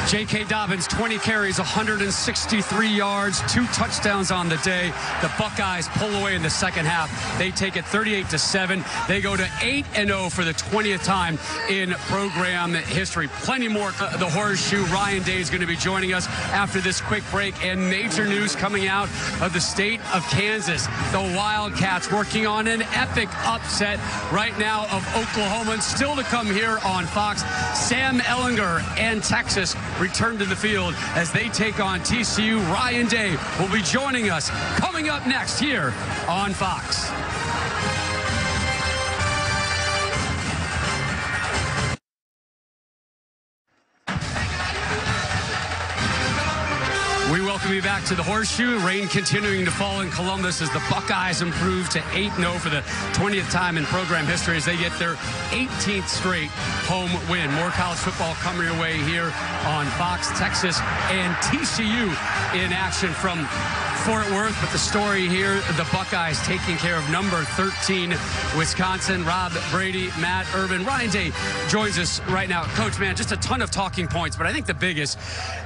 J.K. Dobbins, 20 carries, 163 yards, 2 touchdowns on the day. The Buckeyes pull away in the second half. They take it 38-7. They go to 8-0 for the 20th time in program history. Plenty more. The Horseshoe, Ryan Day is going to be joining us after this quick break. And major news coming out of the state of Kansas. The Wildcats working on an epic upset right now of Oklahoma. And still to come here on Fox, Sam Ehlinger and Texas return to the field as they take on TCU. Ryan Day will be joining us coming up next here on Fox. We welcome you back to the Horseshoe. Rain continuing to fall in Columbus as the Buckeyes improve to 8-0 for the 20th time in program history as they get their 18th straight home win. More college football coming your way here on Fox. Texas and TCU in action from Fort Worth, but the story here, the Buckeyes taking care of number 13, Wisconsin. Rob Brady, Matt Urban, Ryan Day joins us right now. Coach, man, just a ton of talking points, but I think the biggest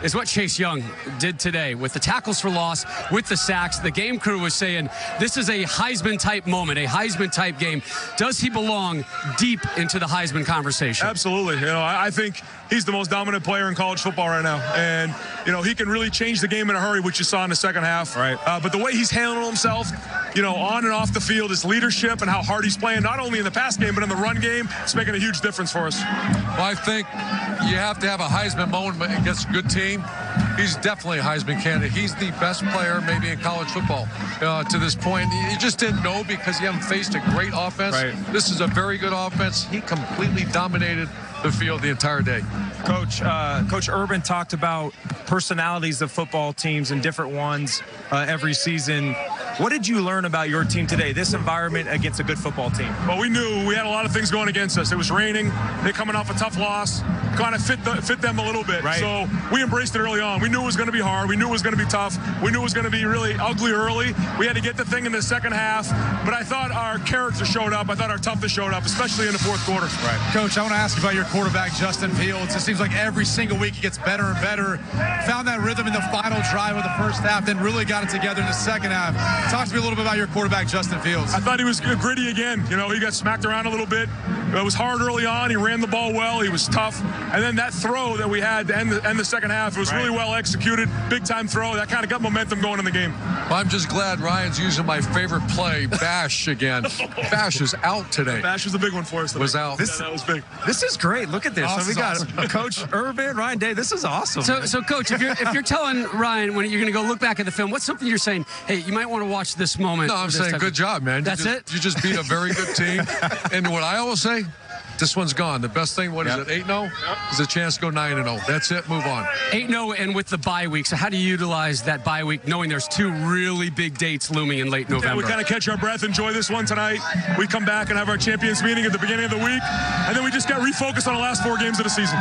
is what Chase Young did today with the tackles for loss, with the sacks. The game crew was saying this is a Heisman-type moment, a Heisman-type game. Does he belong deep into the Heisman conversation? Absolutely. You know, I think he's the most dominant player in college football right now, and you know he can really change the game in a hurry, which you saw in the second half. Right. But the way he's handling himself, you know, on and off the field, his leadership and how hard he's playing, not only in the pass game but in the run game, it's making a huge difference for us. Well, I think you have to have a Heisman moment against a good team. He's definitely a Heisman candidate. He's the best player maybe in college football to this point. You just didn't know because you haven't faced a great offense. Right. This is a very good offense. He completely dominated the field the entire day. Coach Urban talked about personalities of football teams and different ones every season. What did you learn about your team today, this environment against a good football team? Well, we knew we had a lot of things going against us. It was raining. They're coming off a tough loss. Kind of fit them a little bit. Right. So we embraced it early on. We knew it was going to be hard. We knew it was going to be tough. We knew it was going to be really ugly early. We had to get the thing in the second half. But I thought our character showed up. I thought our toughness showed up, especially in the fourth quarter. Right. Coach, I want to ask you about your quarterback, Justin Fields. It seems like every single week he gets better and better. Found that rhythm in the final drive of the first half, then really got it together in the second half. Talk to me a little bit about your quarterback, Justin Fields. I thought he was gritty again. You know, he got smacked around a little bit. It was hard early on. He ran the ball well. He was tough. And then that throw that we had to end the second half, it was really well executed. Big-time throw. That kind of got momentum going in the game. Well, I'm just glad Ryan's using my favorite play, Bash, again. Bash is out today. Bash was a big one for us today. Was out. That was big. This is great. Look at this. Oh, so we got Coach Urban, Ryan Day. This is awesome. So Coach, if you're telling Ryan when you're going to go look back at the film, what's something you're saying, hey, you might want to watch this moment? No, I'm saying good job, man. That's it? You just beat a very good team. And what I always say, this one's gone. The best thing, what is it, 8-0? Is a chance to go 9-0. That's it, move on. 8-0 and with the bye week. So how do you utilize that bye week knowing there's 2 really big dates looming in late November? Yeah, we kind of catch our breath, enjoy this one tonight. We come back and have our champions meeting at the beginning of the week. And then we just get refocused on the last 4 games of the season.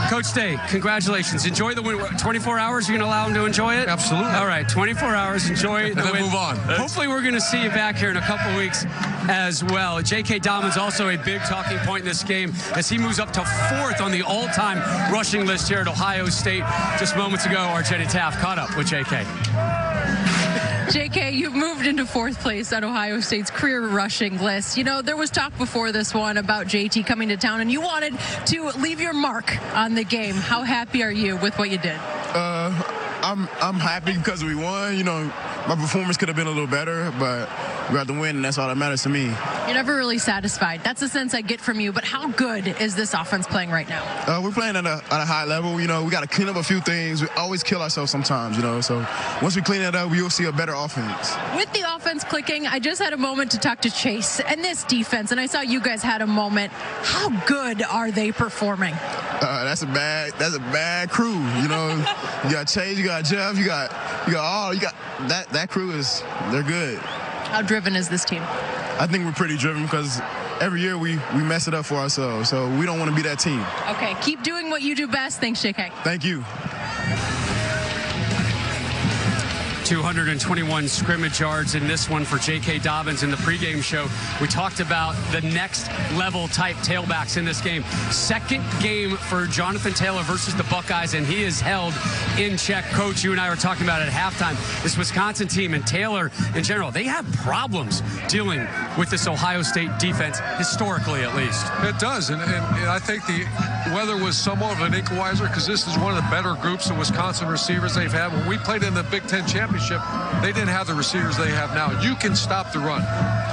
Coach Day, congratulations. Enjoy the win. 24 hours, you're going to allow him to enjoy it? Absolutely. All right, 24 hours, enjoy the and then win. move on. Hopefully we're going to see you back here in a couple weeks as well. J.K. Dobbins also a big talking point in this game as he moves up to 4th on the all-time rushing list here at Ohio State. Just moments ago, our Jenny Taft caught up with J.K. JK, you've moved into 4th place on Ohio State's career rushing list. You know, there was talk before this one about JT coming to town, and you wanted to leave your mark on the game. How happy are you with what you did? I'm happy because we won. You know, my performance could have been a little better, but we got the win, and that's all that matters to me. You're never really satisfied. That's the sense I get from you. But how good is this offense playing right now? We're playing at a high level. You know, we got to clean up a few things. We always kill ourselves sometimes, you know. So once we clean it up, you'll see a better offense. With the offense clicking, I just had a moment to talk to Chase and this defense, and I saw you guys had a moment. How good are they performing? That's a bad crew. You know, you got Chase, you got Jeff, you got that crew they're good. How driven is this team? I think we're pretty driven because every year we mess it up for ourselves, so we don't want to be that team. Okay, keep doing what you do best. Thanks, JK. Thank you. 221 scrimmage yards in this one for J.K. Dobbins in the pregame show. We talked about the next level type tailbacks in this game. Second game for Jonathan Taylor versus the Buckeyes, and he is held in check. Coach, you and I were talking about it at halftime. This Wisconsin team and Taylor in general, they have problems dealing with this Ohio State defense, historically at least. It does, and I think the weather was somewhat of an equalizer because this is one of the better groups of Wisconsin receivers they've had. When we played in the Big Ten Championship, they didn't have the receivers they have now. You can stop the run.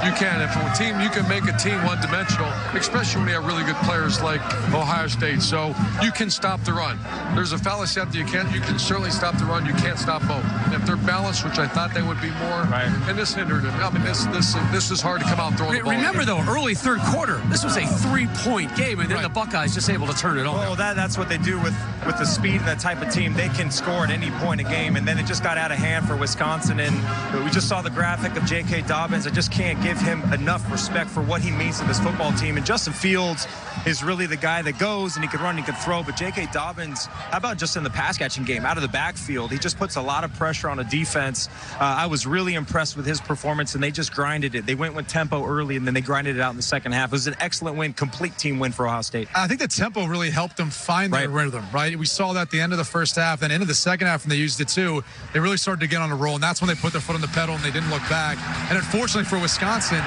You can. If a team, you can make a team one-dimensional, especially when you have really good players like Ohio State. So you can stop the run. There's a fallacy out there. You can certainly stop the run. You can't stop both. And if they're balanced, which I thought they would be more, and this hindered it. I mean, this is hard to come out and throw the ball. Remember, though, early third quarter, this was a 3-point game, and then the Buckeyes just able to turn it on. Well, that's what they do with the speed and that type of team. They can score at any point in a game, and then it just got out of hand for Wisconsin. And we just saw the graphic of J.K. Dobbins. I just can't give him enough respect for what he means to this football team. And Justin Fields is really the guy that goes, and he can run, he can throw. But J.K. Dobbins, how about just in the pass catching game, out of the backfield, he just puts a lot of pressure on a defense. I was really impressed with his performance, and they just grinded it. They went with tempo early, and then they grinded it out in the second half. It was an excellent win, complete team win for Ohio State. I think the tempo really helped them find their rhythm, right? We saw that at the end of the first half, then into the second half, and they used it too. They really started to get on a roll, and that's when they put their foot on the pedal and they didn't look back. And unfortunately for Wisconsin,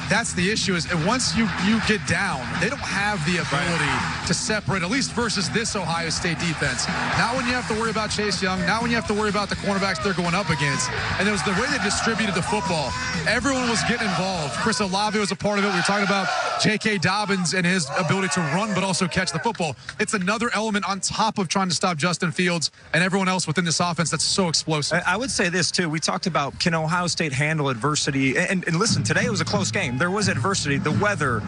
that's the issue, is once you get down, they don't have the ability to separate, at least versus this Ohio State defense. Now when you have to worry about Chase Young, now when you have to worry about the cornerbacks they're going up against, and it was the way they distributed the football. Everyone was getting involved. Chris Olave was a part of it. We were talking about J.K. Dobbins and his ability to run but also catch the football. It's another element on top of trying to stop Justin Fields and everyone else within this offense that's so explosive. I would say this, too. We talked about, can Ohio State handle adversity? And listen, today it was a close game. There was adversity, the weather.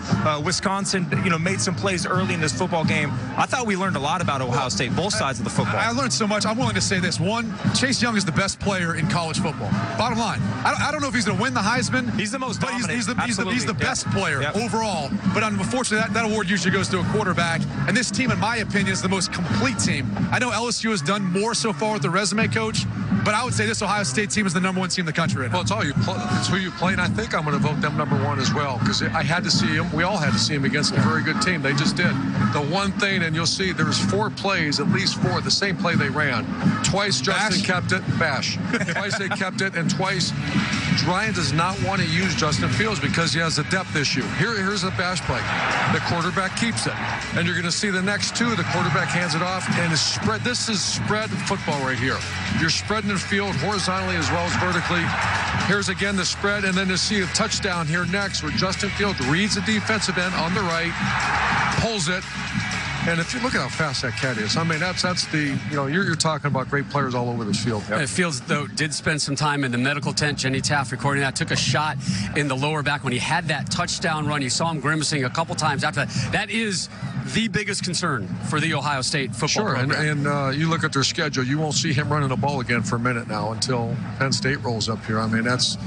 Wisconsin, made some plays early in this football game. I thought we learned a lot about Ohio State, both sides of the football. I learned so much. I'm willing to say this. One, Chase Young is the best player in college football. Bottom line. I don't know if he's going to win the Heisman. He's the most dominant. He's the best player overall. But unfortunately, that award usually goes to a quarterback. And this team, in my opinion, is the most complete team. I know LSU has done more so far with the resume, Coach, but I would say this Ohio State team is the #1 team in the country right now. Well, it's who you play, and I think I'm going to vote them #1 as well, because I had to see him. We all had to see him against a very good team. They just did. The one thing, and you'll see there was 4 plays, at least 4, the same play they ran. Twice Justin kept it, Bash. Twice they kept it, and twice Ryan does not want to use Justin Fields because he has a depth issue. Here's a Bash play. The quarterback keeps it. And you're going to see the next 2, the quarterback hands it off, and is spread. This is spread football right here. You're spreading the field horizontally as well as vertically. Here's again the spread, and then to see a touchdown here next where Justin Fields reads the defensive end on the right, pulls it. And if you look at how fast that cat is, I mean, that's the, you're talking about great players all over this field. Fields, though, did spend some time in the medical tent. Jenny Taft recording that, took a shot in the lower back when he had that touchdown run. You saw him grimacing a couple times after that. That is the biggest concern for the Ohio State football program. And you look at their schedule, you won't see him running the ball again for a minute now until Penn State rolls up here. I mean, there's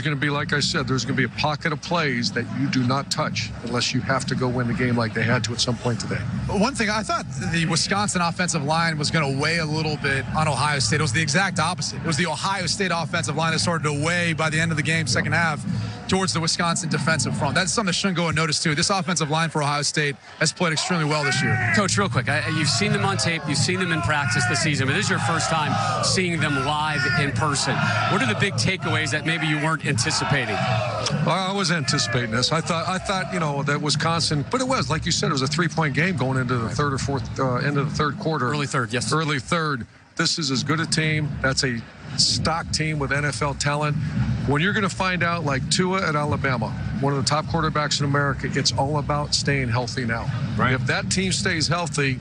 going to be, like I said, there's going to be a pocket of plays that you do not touch unless you have to go win the game like they had to at some point today. One thing, I thought the Wisconsin offensive line was going to weigh a little bit on Ohio State. It was the exact opposite. It was the Ohio State offensive line that started to weigh by the end of the game, second half, towards the Wisconsin defensive front. That's something that shouldn't go unnoticed, too. This offensive line for Ohio State has played extremely well this year. Coach, real quick, you've seen them on tape, you've seen them in practice this season, but this is your first time seeing them live in person. What are the big takeaways that maybe you weren't anticipating? Well, I was anticipating this. I thought that Wisconsin, but it was, like you said, it was a 3-point game going into the third or fourth, end of the third quarter. Early third, yes. Early third. This is as good a team. That's a stock team with NFL talent. When you're going to find out, like Tua at Alabama, one of the top quarterbacks in America, it's all about staying healthy now. Right. If that team stays healthy,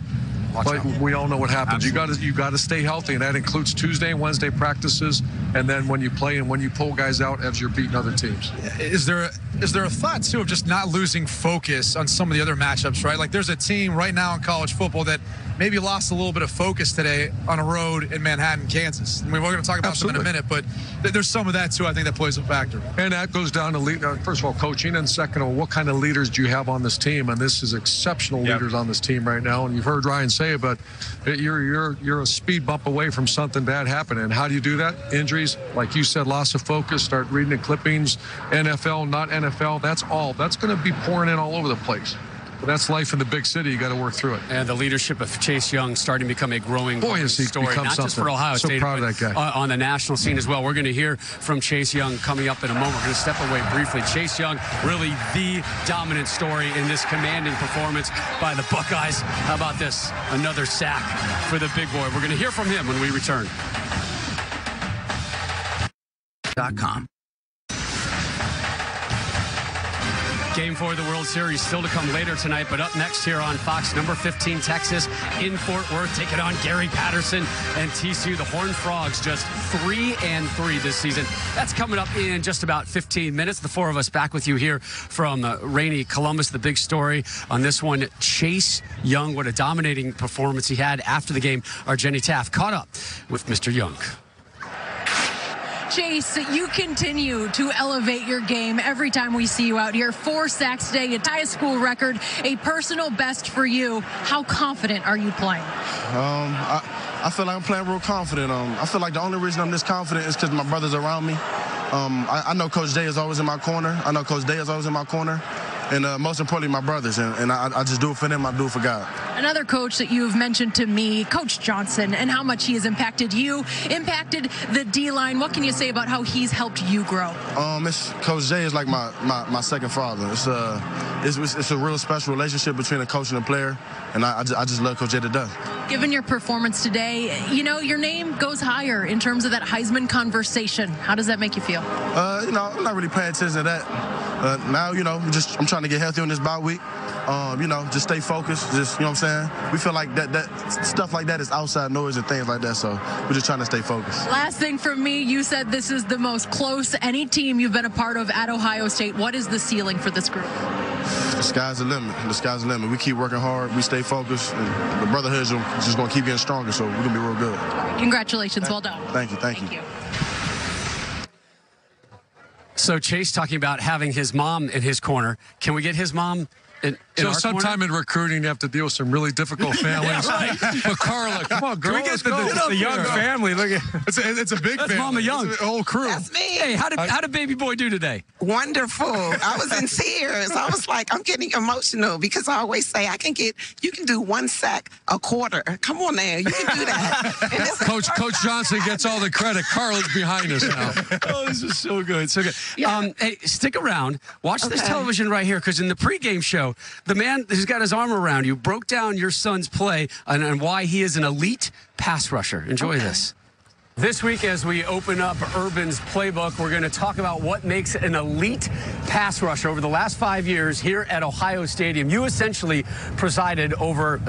but we all know what happens. You got to stay healthy, and that includes Tuesday and Wednesday practices, and then when you play and when you pull guys out as you're beating other teams. Is there is there a thought, too, of just not losing focus on some of the other matchups, right? Like, there's a team right now in college football that maybe lost a little bit of focus today on a road in Manhattan, Kansas. I mean, we're going to talk about them in a minute, but there's some of that, too, I think, that plays a factor. And that goes down to, first of all, coaching, and second of all, what kind of leaders do you have on this team? And this is exceptional leaders on this team right now. And you've heard Ryan say it, but you're a speed bump away from something bad happening. And how do you do that? Injuries, like you said, loss of focus, start reading the clippings, NFL, not NFL, that's going to be pouring in all over the place. But that's life in the big city. You got to work through it. And the leadership of Chase Young starting to become a growing story, not just for Ohio State, proud of that guy. On the national scene as well. We're going to hear from Chase Young coming up in a moment. We're going to step away briefly. Chase Young, really the dominant story in this commanding performance by the Buckeyes. How about this? Another sack for the big boy. We're going to hear from him when we return. .com. Game 4 of the World Series still to come later tonight, but up next here on Fox, number 15 Texas in Fort Worth, taking on Gary Patterson and TCU. The Horned Frogs just 3-3 this season. That's coming up in just about 15 minutes. The four of us back with you here from rainy Columbus. The big story on this one, Chase Young. What a dominating performance he had after the game. Our Jenny Taft caught up with Mr. Young. Chase, you continue to elevate your game every time we see you out here. 4 sacks today, a tie school record, a personal best for you. How confident are you playing? I feel like I'm playing real confident. I feel like the only reason I'm this confident is because my brother's around me. I know Coach Day is always in my corner. And most importantly, my brothers. And I just do it for them. I do it for God. Another coach that you've mentioned to me, Coach Johnson, and how much he has impacted you, impacted the D-line. What can you say about how he's helped you grow? Coach Jay is like my second father. It's a real special relationship between a coach and a player, and I just love Coach Jay to death. Given your performance today, you know, your name goes higher in terms of that Heisman conversation. How does that make you feel? I'm not really paying attention to that. Now, I'm trying to get healthy on this bye week. Just stay focused. Just, what I'm saying? We feel like that stuff like that is outside noise and things like that, so we're just trying to stay focused. Last thing from me, you said this is the most close any team you've been a part of at Ohio State. What is the ceiling for this group? The sky's the limit. The sky's the limit. We keep working hard. We stay focused. And the brotherhood is just going to keep getting stronger, so we're going to be real good. Congratulations. Well done. Thank you. So Chase talking about having his mom in his corner. Can we get his mom in so our sometime corner? in recruiting, you have to deal with some really difficult families. But Carla, come on, girl. Can we get the Young family? Look at it's a big That's family. Mama Young. It's a whole crew. That's me. Hey, how did baby boy do today? Wonderful. I was in tears. I was like, I'm getting emotional because I always say you can do 1 sack a quarter. Come on now, you can do that. Coach Johnson gets all the credit. Carla's behind us now. Oh, this is so good. So good. Yeah. Hey, stick around. Watch this television right here, because in the pregame show, the man who's got his arm around you broke down your son's play and why he is an elite pass rusher. Enjoy this. This week, as we open up Urban's playbook, we're going to talk about what makes an elite pass rusher. Over the last 5 years here at Ohio Stadium, you essentially presided over,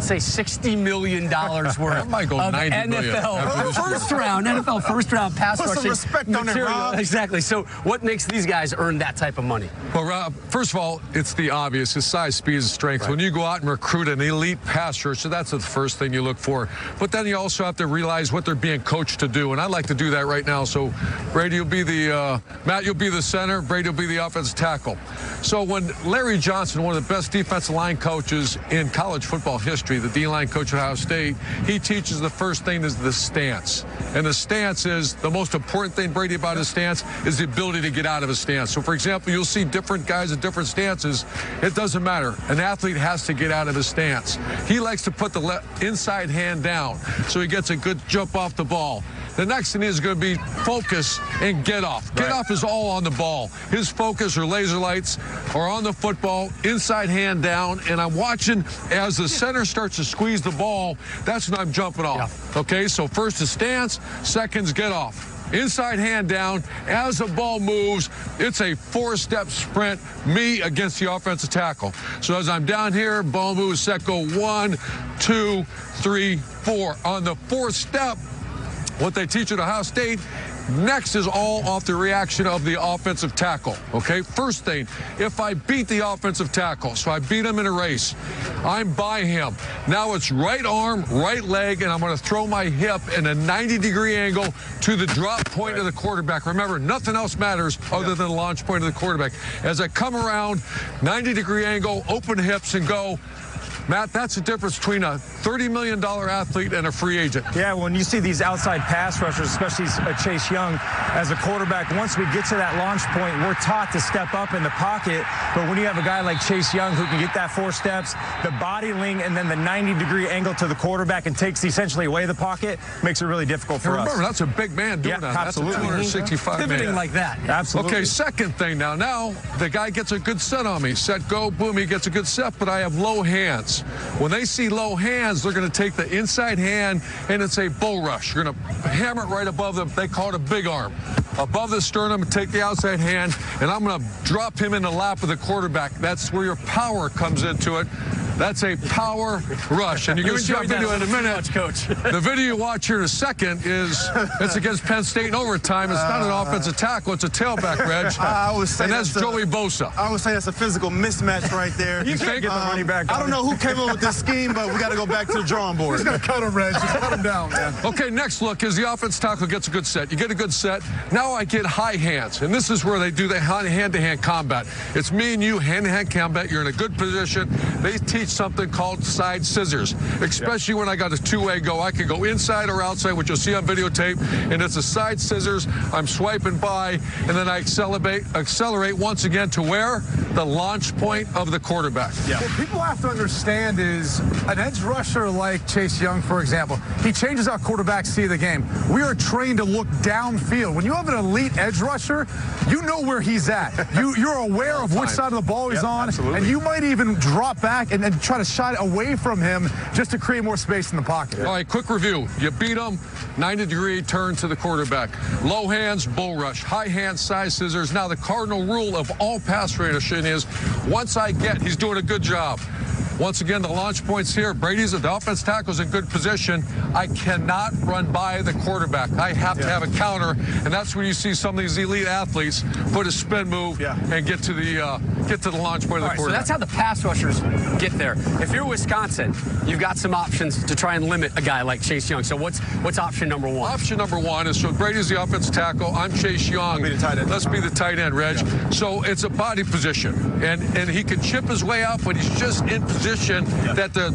say, $60 million worth of NFL first-round pass Put some rushing respect on it, material. Rob. Exactly. So what makes these guys earn that type of money? Well, Rob, first of all, it's the obvious. His size, speed, and strength. Right. When you go out and recruit an elite pass rusher, that's the first thing you look for. But then you also have to realize what they're being coached to do, and I'd like to do that right now. So Brady will be Matt, you'll be the center. Brady will be the offensive tackle. So when Larry Johnson, one of the best defensive line coaches in college football history, the D-line coach at Ohio State, he teaches the first thing is the stance. And the stance is the most important thing, Brady, about his stance is the ability to get out of his stance. So, for example, you'll see different guys at different stances. It doesn't matter. An athlete has to get out of his stance. He likes to put the inside hand down so he gets a good jump off the ball. The next thing is going to be focus and get off. Get off is all on the ball. His focus or laser lights are on the football, inside hand down, and I'm watching as the center starts to squeeze the ball. That's when I'm jumping off. Yeah. Okay, so first is stance, second's get off. Inside hand down. As the ball moves, it's a 4-step sprint, me against the offensive tackle. So as I'm down here, ball moves, set, go 1, 2, 3, 4. On the 4th step, what they teach at Ohio State Next is all off the reaction of the offensive tackle, okay? First thing, if I beat the offensive tackle, so I beat him in a race, I'm by him. Now it's right arm, right leg, and I'm going to throw my hip in a 90-degree angle to the drop point of the quarterback. Remember, nothing else matters other than the launch point of the quarterback. As I come around, 90-degree angle, open hips, and go. Matt, that's the difference between a $30 million athlete and a free agent. Yeah, when you see these outside pass rushers, especially Chase Young, as a quarterback, once we get to that launch point, we're taught to step up in the pocket. But when you have a guy like Chase Young who can get that 4 steps, the body link, and then the 90-degree angle to the quarterback and takes essentially away the pocket, makes it really difficult for us. Remember, that's a big man doing that. Absolutely. That's a 265 Pivoting man. like that. Absolutely. Okay, second thing now. Now, the guy gets a good set on me. Set, go, boom, he gets a good set, but I have low hands. When they see low hands, they're going to take the inside hand and it's a bull rush. You're going to hammer it right above them. They call it a big arm. Above the sternum, and take the outside hand, and I'm going to drop him in the lap of the quarterback. That's where your power comes into it. That's a power rush. And you're going to see our video in a minute. Coach. The video you watch here in a second it's against Penn State in overtime. It's not an offensive tackle. It's a tailback, Reg. I would say and that's Joey Bosa. I would say that's a physical mismatch right there. You can't get the running back. I don't know who came up with this scheme, but we got to go back to the drawing board. Just got to cut him, Reg. Just cut him down, man. Okay, next look is the offense tackle gets a good set. You get a good set. Now I get high hands, and this is where they do the hand-to-hand combat. It's me and you, hand-to-hand combat. You're in a good position. They teach something called side scissors, especially when I got a two-way go. I can go inside or outside, which you'll see on videotape, and it's a side scissors. I'm swiping by, and then I accelerate once again to where? The launch point of the quarterback. Yeah. What people have to understand is an edge rusher like Chase Young, for example, he changes how quarterbacks see the game. We are trained to look downfield. When you have an elite edge rusher, you know where he's at. You're aware of which side of the ball he's on, absolutely. And you might even drop back and try to shot away from him just to create more space in the pocket. All right, quick review. You beat him, 90-degree turn to the quarterback. Low hands, bull rush. High hands, side scissors. Now, the cardinal rule of all pass rushing is once I get, he's doing a good job. Once again, the launch point's here. Brady's the offense tackle's in good position. I cannot run by the quarterback. I have to have a counter, and that's when you see some of these elite athletes put a spin move and get to the launch point of the quarterback. So that's how the pass rushers get there. If you're Wisconsin, you've got some options to try and limit a guy like Chase Young. So what's option number one? Option number one is, so Brady's the offense tackle. I'm Chase Young. Let's be the tight end, Reg. Yeah. So it's a body position, and he can chip his way out, but he's just in position that the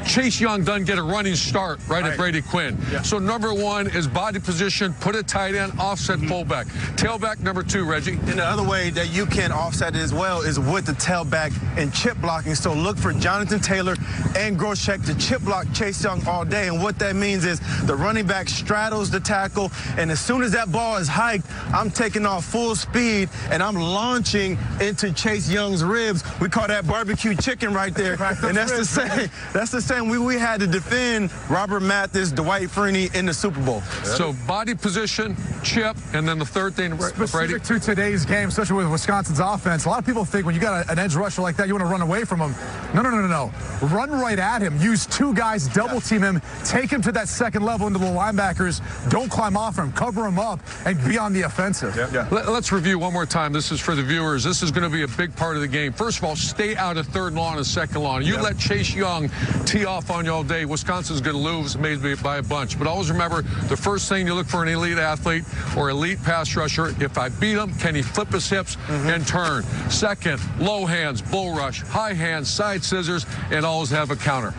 Chase Young doesn't get a running start at Brady Quinn. Yeah. So number one is body position, put a tight end, offset fullback. Tailback number two, Reggie. And the other way that you can offset it as well is with the tailback and chip blocking. So look for Jonathan Taylor and Groshek to chip block Chase Young all day. And what that means is the running back straddles the tackle, and as soon as that ball is hiked, I'm taking off full speed and I'm launching into Chase Young's ribs. We call that barbecue chicken right there. And that's the same. That's the same we had to defend Robert Mathis, Dwight Freeney in the Super Bowl. So body position, chip, and then the third thing, Brady. Specific to today's game, especially with Wisconsin's offense, a lot of people think when you got an edge rusher like that, you want to run away from him. No. Run right at him. Use two guys, double team him, take him to that second level into the linebackers. Don't climb off him. Cover him up and be on the offensive. Let's review one more time. This is for the viewers. This is going to be a big part of the game. First of all, stay out of third and long and second long. You let Chase Young tee off on you all day. Wisconsin's going to lose maybe by a bunch. But always remember, the first thing you look for an elite athlete or elite pass rusher, if I beat him, can he flip his hips and turn? Second, low hands, bull rush, high hands, side scissors, and always have a counter.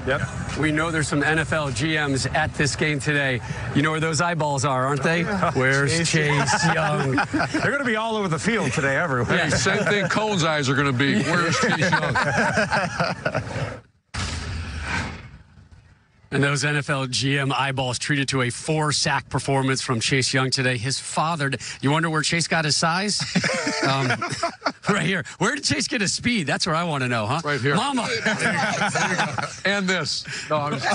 We know there's some NFL GMs at this game today. You know where those eyeballs are, aren't they? Where's Chase Young? They're going to be all over the field today, everywhere. Hey, same thing Cone's eyes are going to be. Where's Chase Young? And those NFL GM eyeballs treated to a 4-sack performance from Chase Young today. His father, you wonder where Chase got his size? Right here. Where did Chase get his speed? That's where I want to know, huh? Right here. Mama. There you go. And this. No, I'm just...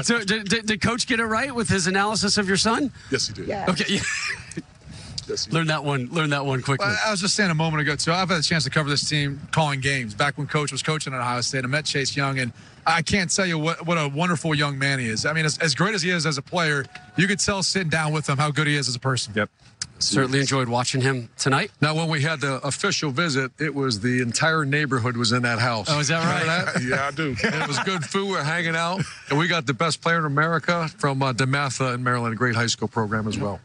So did Coach get it right with his analysis of your son? Yes, he did. Yeah. Okay. Learn that one quickly. Well, I was just saying a moment ago, too. I've had a chance to cover this team calling games back when Coach was coaching at Ohio State. I met Chase Young, and I can't tell you what a wonderful young man he is. I mean, as great as he is as a player, you could tell sitting down with him how good he is as a person. Yep. Certainly enjoyed watching him tonight. Now, when we had the official visit, it was the entire neighborhood was in that house. Oh, is that right? That? Yeah, I do. And it was good food. We're hanging out. And we got the best player in America from DeMatha in Maryland, a great high school program as well.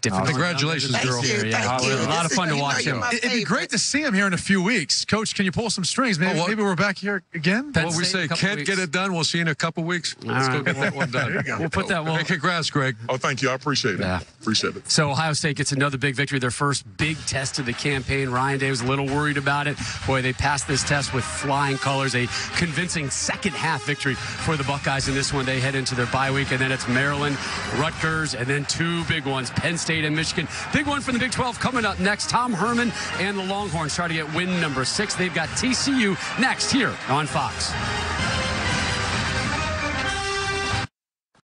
Congratulations, girl. Thank you. A lot of fun to watch him. It'd be great to see him here in a few weeks. Coach, can you pull some strings? Maybe we're back here again? What we say, can't get it done. We'll see you in a couple weeks. Let's go get that one done. We'll put that one. Hey, congrats, Greg. Oh, thank you. I appreciate it. Yeah. Appreciate it. So Ohio State gets another big victory, their first big test of the campaign. Ryan Day was a little worried about it. Boy, they passed this test with flying colors. A convincing second-half victory for the Buckeyes in this one. They head into their bye week, and then it's Maryland, Rutgers, and then two big ones, Penn State and Michigan. Big one from the Big 12 coming up next. Tom Herman and the Longhorns try to get win number 6. They've got TCU next here on Fox.